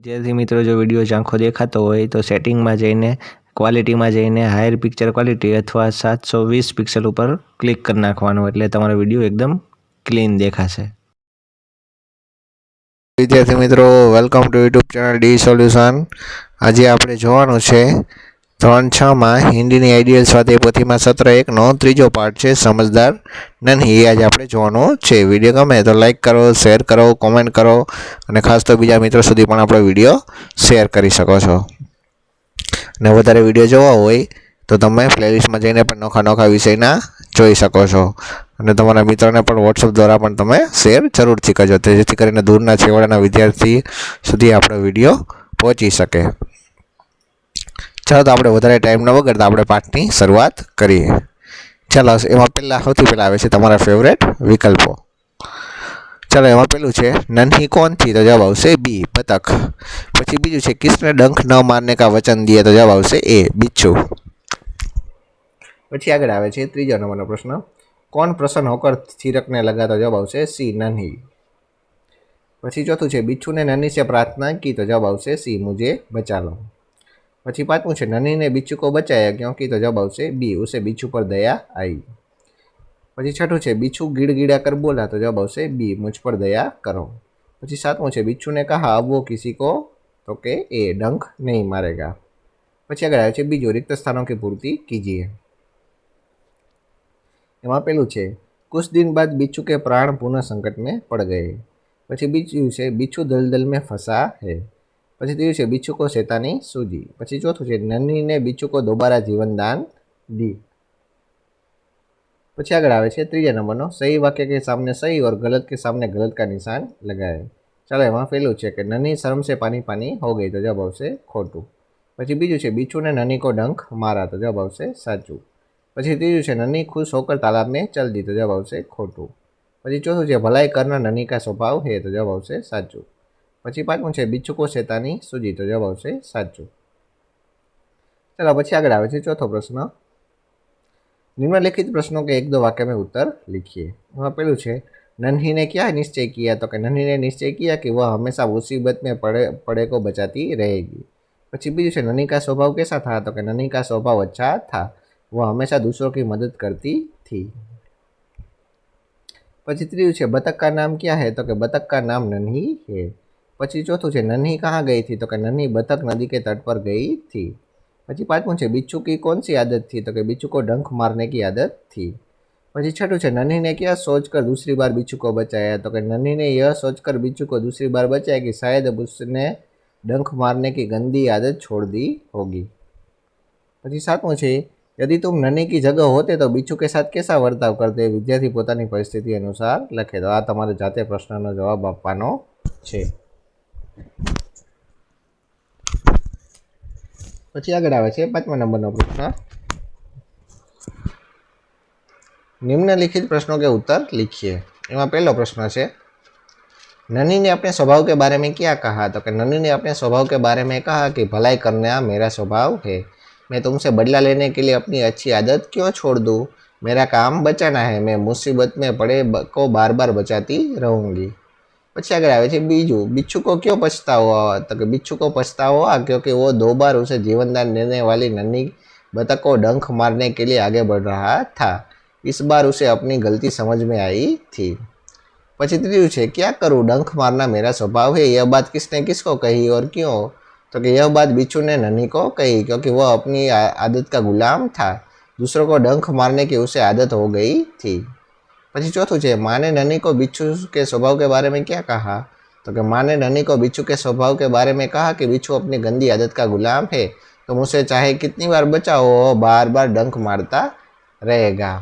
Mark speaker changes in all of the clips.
Speaker 1: विद्यार्थी मित्रों जो विडियो आँखों देखातो होय तो सेटिंग में जईने क्वॉलिटी में जईने हायर पिक्चर क्वॉलिटी अथवा 720 पिक्सल पर क्लिक कर नाखवानुं एटले तमारो विडियो एकदम क्लीन देखाशे।
Speaker 2: विद्यार्थी मित्रों welcome to YouTube channel D Solution. आज आपणे जोवानुं छे धोरण 6 में हिंदी नी आइडियल स्वाध्याय पोथीमां सत्र 1 नो त्रीजो पार्ट छे समझदार नन्ही। आज आपणे जोवानुं छे। विडियो गमे तो लाइक करो, शेर करो, कॉमेंट करो अने खास तो बीजा मित्रों सुधी पण आपणो विडियो शेर करी शको छो। अने वधारे विडियो जोवा होय तो तमे प्लेलिस्ट में जईने पण नोखा नोखा विषयना जोई शको छो અને તમારા મિત્રોને પણ વોટ્સએપ દ્વારા પણ તમે શેર જરૂરથી કરજો જેથી કરીને દૂરના છેવાડાના વિદ્યાર્થી સુધી આપણો વિડીયો પહોંચી શકે। ચાલો તો આપણે વધારે ટાઈમ ન બગાડતા આપણે પાઠની શરૂઆત કરીએ। ચાલો એમાં સૌથી પહેલાં આવે છે તમારા ફેવરેટ વિકલ્પો। ચાલો એમાં પેલું છે નન્ही कौन थी तो जवाब આવશે બી બતક। પછી બીજું છે કિસને ડંખ ન મારને કા વચન દિए तो जवाब આવશે એ बिच्छू। પછી આગળ આવે છે ત્રીજો નંબરનો પ્રશ્ન कौन प्रसन्न होकर थिरकने लगा तो जवाब आवશે सी नन्ही। પછી ચોથું છે बिच्छू ने नन्ही से प्रार्थना की तो जवाब आवશે सी मुझे बचा लो। પછી પાંચમું છે नन्ही ने बिच्छू को बचाया क्योंकि तो जवाब आवશે बी उसे बिच्छू पर दया आई। પછી छठું છે बिच्छू गिड़गिड़ा कर बोला तो जवाब आवશે बी मुझ पर दया करो। પછી सातमું છે बिच्छू ने कहा अब वो किसी को तो के ए डंक नहीं मारेगा। પછી આગળ આવે છે બીજું रिक्त स्थानों की पूर्ति कीजिए। एमां पेलुं छे कुछ दिन बाद बिच्छू के प्राण पुनः संकट में पड़ गए। पछी बीजું છે बिच्छू दलदल में फंसा है। पछी तीजું છે बिच्छू को शैतानी सूझी। पछी चौथું છે नन्ही ने बिच्छू को दोबारा जीवन दान दी। पछी आगळ आवे छे त्रीजा नंबरनो सही वाक्य के सामने सही और गलत के सामने गलत का निशान लगाए। चलो एमां पेलुं छे कि नन्ही शर्म से पानी पानी हो गई तो जवाब आवશે खोटું। पछी बीजું છે बिच्छू ने नन्ही को डंक मारा तो जवाब आवશે साचું। પછી ત્રીજું છે नन्ही खुश होकर तालाब में चल दी तो जवाब આવશે खोटું। પછી ચોથું છે भलाई करना नन्ही का स्वभाव है तो जवाब આવશે साचુं। પછી પાંચમું છે बिच्छू को शैतानी सूझी तो जवाब આવશે साचુं। चलो પછી આગળ આવે છે ચોથો પ્રશ્ન निम्नलिखित प्रश्नों के एक दो वाक्य में उत्तर लिखिए। वहाँ पेलू है नन्ही ने क्या निश्चय किया तो कि नन्ही ने निश्चय किया कि वह हमेशा मुसीबत में पड़े को बचाती रहेगी। પછી બીજું છે नन्ही का स्वभाव कैसा था तो कि नन्ही का स्वभाव अच्छा था, वह हमेशा दूसरों की मदद करती थी। પછી ત્રીજું છે बतख का नाम क्या है तो कि बतख का नाम नन्ही है। પછી ચોથું છે नन्ही कहाँ गई थी तो कि नन्ही बतख नदी के तट पर गई थी। પછી પાંચમું છે बिच्छू की कौन सी आदत थी तो कि बिच्छू को डंक मारने की आदत थी। પછી छठું છે नन्ही ने क्या सोचकर दूसरी बार बिच्छू को बचाया तो कि नन्ही ने यह सोचकर बिच्छू को दूसरी बार बचाया कि शायद अब उसने डंक मारने की गंदी आदत छोड़ दी होगी। પછી સાતમું છે यदि तुम नन्ही की जगह होते तो बिच्छू के साथ कैसा वर्ताव करते। विद्यार्थी पोतानी परिस्थिति अनुसार लखे। तो आ तमारे जाते प्रश्ननो जवाब आपवानो छे। પછી આગળ આવે છે પાંચમા નંબરનો પ્રશ્ન निम्नलिखित प्रश्नों के उत्तर लिखिए। एमां पहलो प्रश्न है नन्ही ने अपने स्वभाव के बारे में क्या कहा तो कि नन्ही ने अपने स्वभाव के बारे में कहा कि भलाई करना मेरा स्वभाव है, मैं तुमसे बदला लेने के लिए अपनी अच्छी आदत क्यों छोड़ दूँ, मेरा काम बचाना है, मैं मुसीबत में पड़े को बार बार बचाती रहूँगी। પછી આગળ આવે છે બીજું बिच्छू को क्यों पछतावा तो कि बिच्छू को पछतावा क्योंकि वो 2 बार उसे जीवनदान देने वाली नन्ही बतख को डंक मारने के लिए आगे बढ़ रहा था, इस बार उसे अपनी गलती समझ में आई थी। પછી ત્રીજું છે क्या करूँ डंक मारना मेरा स्वभाव है, यह बात किसने किसको कही और क्यों तो कि यह बात बिच्छू ने नन्ही को कही क्योंकि वह अपनी आदत का गुलाम था, दूसरों को डंक मारने की उसे आदत हो गई थी। પછી ચોથું છે माँ ने नन्ही को बिच्छू के स्वभाव के बारे में क्या कहा तो कि माँ ने नन्ही को बिच्छू के स्वभाव के बारे में कहा कि बिच्छू अपनी गंदी आदत का गुलाम है, तो मुझसे चाहे कितनी बार बचाओ वो बार बार डंक मारता रहेगा।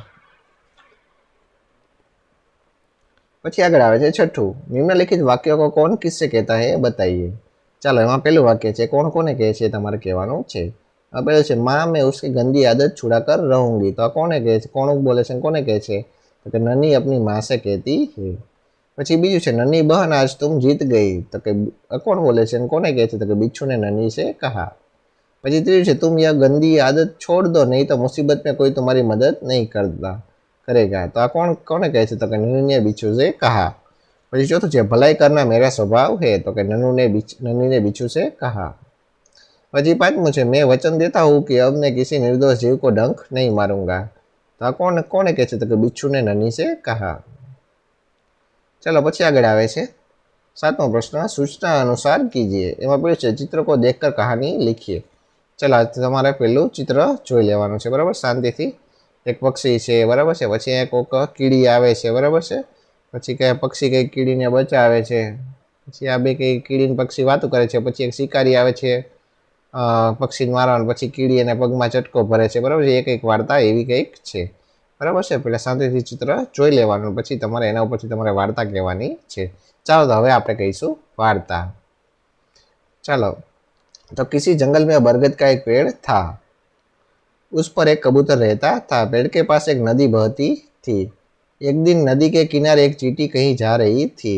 Speaker 2: પછી આગળ આવે છે છઠ્ઠું નિમ્નલિખિત વાક્યો को कौन किससे कहता है बताइए। ચાલો એમાં પહેલું વાક્ય છે કોણ કોને કહે છે તમારે કહેવાનું છે। પહેલું છે माँ मैं उसकी गंदी आदत छुड़ा कर रहूँगी, तो આ કોને કહે છે, કોણ બોલે છે, કોને કહે છે तो कि नन्ही अपनी माँ से कहती है। પછી બીજું છે नन्ही बहन आज तुम जीत गई तो कि कौन बोले છે कोने કહે છે तो कि बिच्छू ने नन्ही से कहा। પછી ત્રીજું છે तुम यह गंदी आदत छोड़ दो नहीं तो मुसीबत में कोई तुम्हारी मदद नहीं करता करेगा, तो आ कौन कोने કહે છે तो कि नन्ही ने बिच्छू से कहा। પછી चौथુं છે ભલાઈ કરના મેરા સ્વભાવ है तो કે नन्ही ने बिच्छू से कहा। પછી પાંચમું છે मैं वचन देता हूँ कि अब मैं किसी निर्दोष जीव को डंक नहीं मारूंगा। तो આ કોને કહે છે? તો કે बिच्छू ने नन्ही से कहा। चलो પછી આગળ આવે છે सातवां प्रश्न सूचना अनुसार कीजिए। એમાં પેલું છે चित्र को देखकर कहानी लिखिए। चलो તમારે પેલું ચિત્ર જોઈ લેવાનું છે, બરાબર, શાંતિથી। એક પક્ષી છે, બરાબર છે, પછી એક કીડી આવે છે, બરાબર છે, પછી કઈ પક્ષી કઈ કીડીને બચાવે છે, પછી આ બે કઈ કીડીને પક્ષી વાતો કરે છે, પછી એક શિકારી આવે છે પક્ષીને મારવાનું, પછી કીડી એને પગમાં ચટકો ભરે છે, બરાબર છે। એક એક વાર્તા એવી કંઈક છે, બરાબર છે। પેલા શાંતિથી ચિત્ર જોઈ લેવાનું, પછી તમારે એના ઉપરથી તમારે વાર્તા કહેવાની છે। ચાલો તો હવે આપણે કહીશું वार्ता। चलो तो किसी जंगल में बरगद का एक पेड़ था। उस पर एक कबूतर रहता था। पेड़ के पास एक नदी बहती थी। एक दिन नदी के किनारे एक चींटी कहीं जा रही थी।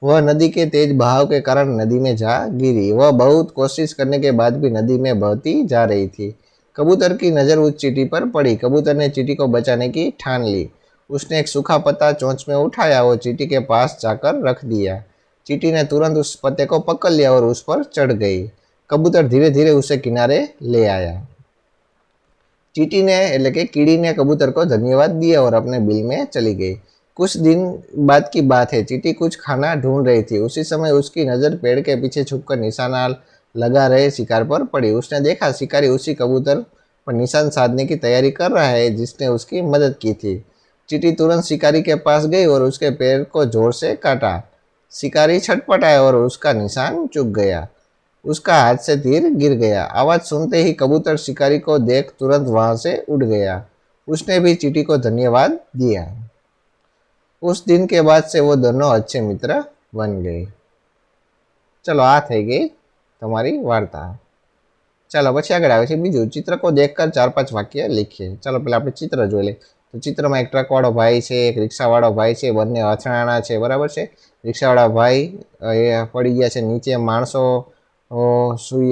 Speaker 2: वह नदी के तेज बहाव के कारण नदी में जा गिरी। वह बहुत कोशिश करने के बाद भी नदी में बहती जा रही थी। कबूतर की नज़र उस चींटी पर पड़ी। कबूतर ने चींटी को बचाने की ठान ली। उसने एक सूखा पत्ता चोंच में उठाया और चींटी के पास जाकर रख दिया। चींटी ने तुरंत उस पत्ते को पकड़ लिया और उस पर चढ़ गई। कबूतर धीरे धीरे उसे किनारे ले आया। चींटी ने એટલે કે कीड़ी कबूतर को धन्यवाद दिया और अपने बिल में चली गई। कुछ दिन बाद की बात है। चींटी कुछ खाना ढूंढ रही थी। उसी समय उसकी नज़र पेड़ के पीछे छुपकर निशाना लगा रहे शिकार पर पड़ी। उसने देखा शिकारी उसी कबूतर पर निशान साधने की तैयारी कर रहा है जिसने उसकी मदद की थी। चींटी तुरंत शिकारी के पास गई और उसके पैर को जोर से काटा। शिकारी छटपटाया और उसका निशान चूक गया। उसका हाथ से तीर गिर गया। आवाज सुनते ही कबूतर शिकारी को देख तुरंत वहां से उड़ गया। उसने भी चींटी को धन्यवाद दिया। उस दिन के बाद से वो दोनों अच्छे मित्र बन गए। चलो आ थई गई તમારી વાર્તા। ચાલો પછી આગળ આવે છે બીજું, ચિત્ર કો દેખકર 4-5 વાક્ય લખીએ। ચાલો પહેલા આપણે ચિત્ર જોઈ લઈએ। તો ચિત્રમાં એક ટ્રકવાળો ભાઈ છે, એક રિક્ષાવાળો ભાઈ છે, બંને અથડાણા છે, બરાબર છે। રિક્ષાવાળા ભાઈ એ પડી ગયા છે નીચે, માણસો સુઈ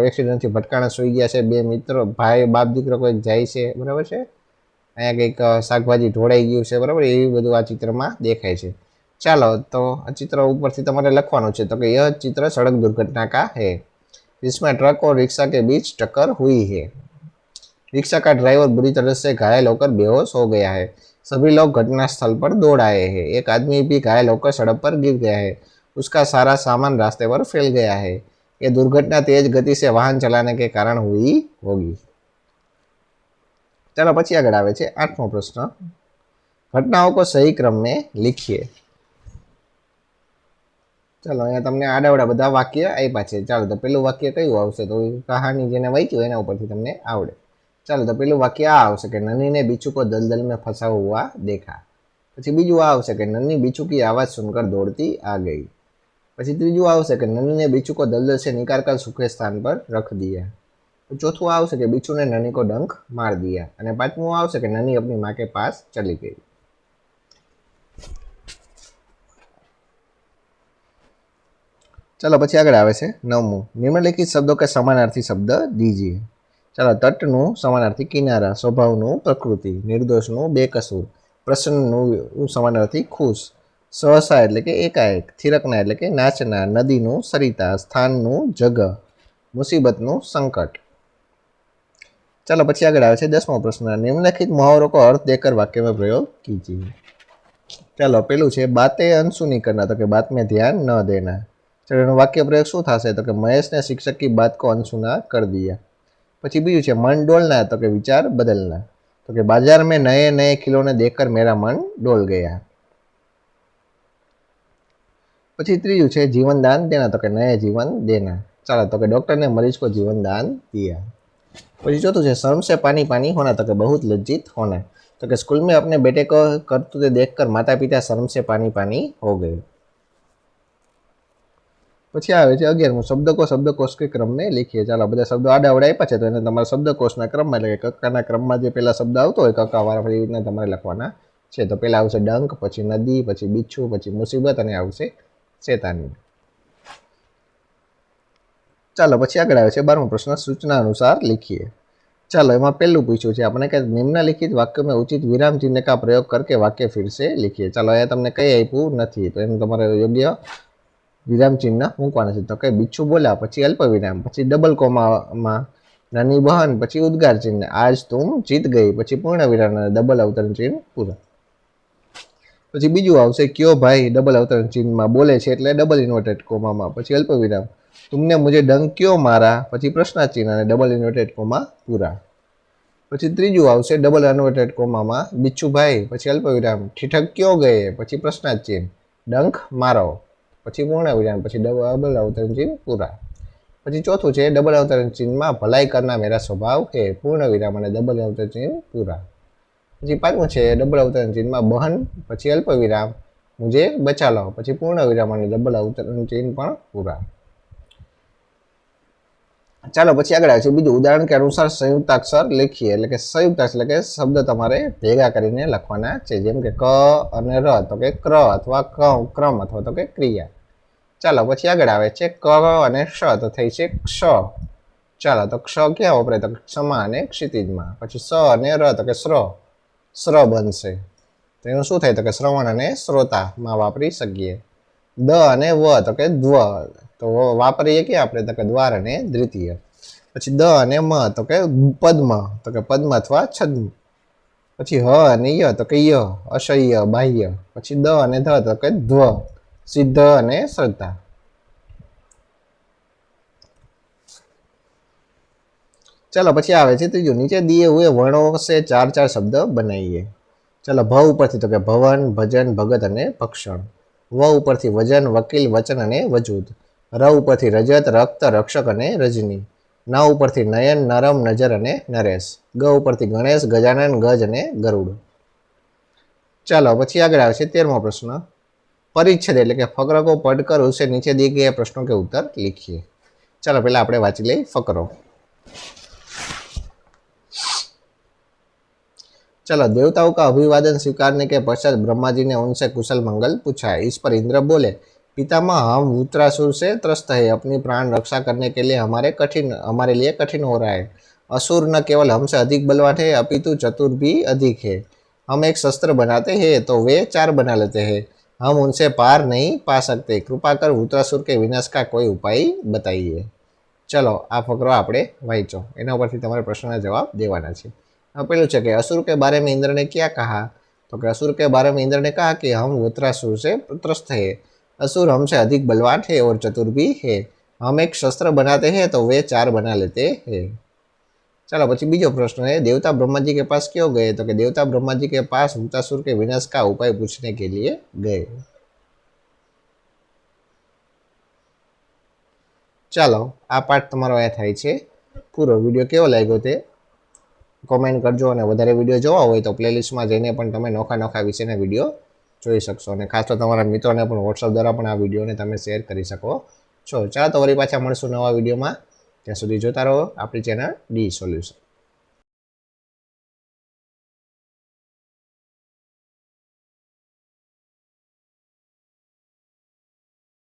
Speaker 2: એક્સિડન્ટથી ભટકાણા સુઈ ગયા છે। બે મિત્રો ભાઈ બાપ દીકરો કોઈક જાય છે, બરાબર છે। અહીંયા કંઈક શાકભાજી ઢોળાઈ ગયું છે, બરાબર, એવું બધું આ ચિત્રમાં દેખાય છે। ચાલો તો આ ચિત્ર ઉપરથી તમારે લખવાનું છે। તો કે यह चित्र सड़क दुर्घटना का है जिसमें ट्रक और रिक्शा के बीच टक्कर हुई है। रिक्शा का ड्राइवर बुरी तरह से घायल होकर बेहोश हो गया है। सभी लोग घटनास्थल पर दौड़ आए हैं। एक आदमी भी घायल होकर सड़क पर गिर गया है। उसका सारा सामान रास्ते पर फैल गया है। ये दुर्घटना तेज गति से वाहन चलाने के कारण हुई होगी। चलो પછી આગળ આવે છે 8મો પ્રશ્ન, ઘટનાઓ को सही क्रम में लिखिए। ચાલો અહીંયા તમને આડાવડા બધા વાક્ય આપ્યા છે। ચાલો તો પેલું વાક્ય કયું આવશે? તો કહાની જેને વાંચ્યું એના ઉપરથી તમને આવડે। ચાલો તો પેલું વાક્ય આ આવશે કે नन्ही ने बिच्छू को दलदल में फंसा हुआ देखा। પછી બીજું આ આવશે કે नन्ही बिच्छू की आवाज़ सुनकर दौड़ती आ गई। પછી ત્રીજું આવશે કે नन्ही ने बिच्छू को दलदल से निकालकर सूखे स्थान पर रख दिया। तो चौथुं आवશે કે बिच्छू ने नन्ही को डंक मार दिया। અને પાંચમું આવશે કે नन्ही अपनी माँ के पास चली गई। चलो પછી આગળ આવે છે 9મું, નિમ્નલિખિત શબ્દો કે સમાનાર્થી શબ્દ દીजिए। ચાલો તટનું સમાનાર્થી કિનારા, સ્વભાવનું પ્રકૃતિ, નિર્દોષનું બેકસૂર, પ્રસન્નનું સમાનાર્થી ખુશ, સહસા એટલે કે એકાએક, થિરકના એટલે કે નાચના, નદીનું સરિતા, સ્થાનનું જગહ, મુસીબતનું સંકટ। चलो પછી આગળ આવે છે 10મો પ્રશ્ન, નિમ્નલિખિત मुहावरों को अर्थ देकर वाक्य में प्रयोग कीजिए। चलो પેલું છે बातें अनसुनी करना, तो कि बात में ध्यान न देना। चलो એનો વાક્ય પ્રયોગ શું થશે? તો કે મહેશ ने शिक्षक की बात को अनसुना कर दिया। પછી બીજું છે मन डोलना, तो कि विचार बदलना। तो कि बाजार में नए नए खिलौने देखकर मेरा मन डोल गया। પછી ત્રીજું છે जीवन दान देना, तो कि नए जीवन देना। चलो तो कि डॉक्टर ने मरीज को जीवन दान दिया। પછી चौथું છે शर्म से पानी पानी होना, तो कि बहुत लज्जित होना। तो कि स्कूल में अपने बेटे को करतूते देखकर माता पिता शर्म से पानी पानी हो गए। પછી આવે છે 11મું, શબ્દકોશ કે ક્રમ में लिखिए। ચાલો બધા શબ્દો આડાવડા આપ્યા છે તો એને તમારે શબ્દકોશના ક્રમમાં એટલે કે કક્કાના ક્રમમાં જે પહેલા શબ્દ આવતો હોય કક્કાવાળા એવી રીતના તમારે લખવાના છે। તો પહેલા આવશે ડંક, પછી નદી, પછી બિચ્છુ, પછી મુસીબત અને આવશે શેતાની। ચાલો પછી આગળ આવે છે 12મો પ્રશ્ન, સૂચના અનુસાર लिखिए। चलो एम पहलू पूछू है अपने कि निम्नलिखित वाक्य में उचित विराम चिन्ह का प्रयोग करके वाक्य फिर से लिखिए। चलो अँ तमने कई आप्યું નથી तो एम तमारे योग्य विराम चिन्ह मूकवाना है। तो कई बीछू बोला पछी अल्प विराम पछी डबल कोमा में नानी बहन पछी उद्गार चिन्ह आज तुम जीत गई पछी पूर्ण विराम डबल अवतरण चिन्ह पूरा। पछी बीजू आवशे क्यों भाई डबल अवतरण चिन्ह में बोले छे एटले डबल इन्वर्टेड कोमा में पछी अल्प विराम तुमने मुझे डंक क्यों मारा पछी प्रश्न चिन्ह अने डबल इन्वर्टेड कोमा पूरा। पछी त्रीजू आवशे डबल इन्वर्टेड कोमा में बीछू भाई पछी अल्प विराम ठिठक क्यों गए पछी प्रश्न चिन्ह डंक मारो पछी पूर्ण विराम पछी डबल अवतरण चिन्ह पूरा। पछी चौथું છે डबल अवतरण चिन्ह में भलाई करना मेरा स्वभाव है पूर्ण विराम अने डबल अवतरण चिन्ह पूरा। पछी पांचમું છે डबल अवतरण चिन्ह में बहन पछी अल्प विराम मुझे बचा लो पछी पूर्ण विराम अने डबल अवतरण चिन्ह पण पूरा। चलो पछी आगळ आवशे बीजुं उदाहरण के अनुसार संयुक्ताक्षर लिखिए એટલે કે संयुक्ताक्षर એટલે કે शब्द तमारे भेगा करीने लखवाना છે જેમ કે क અને र तो के क्र अथवा क्रम अथवा तो के क्रिया। चलो पछी आगळ आवे छे क અને श तो थई छे क्ष। चलो तो क्ष क्यां वपराय तो क्षमा અને क्षितिजमां। पछी स અને र तो के स्र बनशे तो एनुं शुं थाय तो के श्रवण અને श्रोता मां वापरी सकीए। द અને व तो के द्व तो वापरीए कि आपणे तो के द्वार अने द्वितीय। पछी द अने म तो के पद्म तो के पद्म अथवा छद्म। पछी ह अने य तो के य अशय्य बाह्य। पछी द अने ध तो के ध्व सिद्ध अने श्रद्धा। चलो पछी आवे छे त्रीजुं नीचे दिए हुए वर्णों से चार चार शब्द बनाइए। चलो भ उपरथी तो के भवन भजन भगत अने भक्षण। व उपरथी वजन वकील वचन अने वजूद। र उपरथी रजत रक्त रक्षक अने रजनी। न उपरथी नयन नरम नजर अने नरेश। ग उपरथी गणेश गजानन गज अने गरुड़। चलो पछी आगळ आवशे 13मो प्रश्न परिच्छेद એટલે કે ફકરો पढ़कर उसे नीचे दिए गए प्रश्नों के उत्तर लिखिए। चलो पहला આપણે વાંચી લઈએ ફકરો। चलो देवताओं का अभिवादन स्वीकारने के पश्चात ब्रह्मा जी ने उनसे कुशल मंगल पूछा। इस पर इंद्र बोले पितामह हम वृत्रासुर से त्रस्त है अपनी प्राण रक्षा करने के लिए हमारे लिए कठिन हो रहा है। असुर न केवल हमसे अधिक बलवान है अपितु चतुर भी अधिक है। हम एक शस्त्र बनाते हैं तो वे 4 बना लेते हैं। हम उनसे पार नहीं पा सकते कृपा कर वृत्रासुर के विनाश का कोई उपाय बताइए। चलो आ फकरो आपणे वांचो एना परथी तमारे प्रश्नना जवाब देवाना छे। पहलू है कि असुर के बारे में इंद्र ने क्या कहा तो कि असुर के बारे में इंद्र ने कहा कि हम वृत्रासुर से त्रस्त है। असुर हमसे अधिक बलवान है और चतुर भी है। हम एक शस्त्र बनाते हैं तो वे 4 बना लेते हैं। चलो पछी बीजो प्रश्न है देवता ब्रह्मा जी के पास क्यों गए तो कि देवता ब्रह्मा जी के पास वृत्रासुर के विनाश का उपाय पूछने के लिए गए। चलो आ पाठ तमारो अहींया थाय छे पूरो। विडियो केवो लाग्यो ते कॉमेंट करजो और वधारे विडियो जोवा होय तो प्लेलिस्ट में जईने पण तमे नोखा नोखा विषयना विडियो जोई शकशो અને खास तो तमारा मित्रोने पण WhatsApp द्वारा पण आ विडियोने तमे शेर करी शको छो। चालो तो वरी पाछा मळशुं नवा विडियोमां। त्यां सुधी जोता रहो आपणी चेनल डी सोल्यूशन।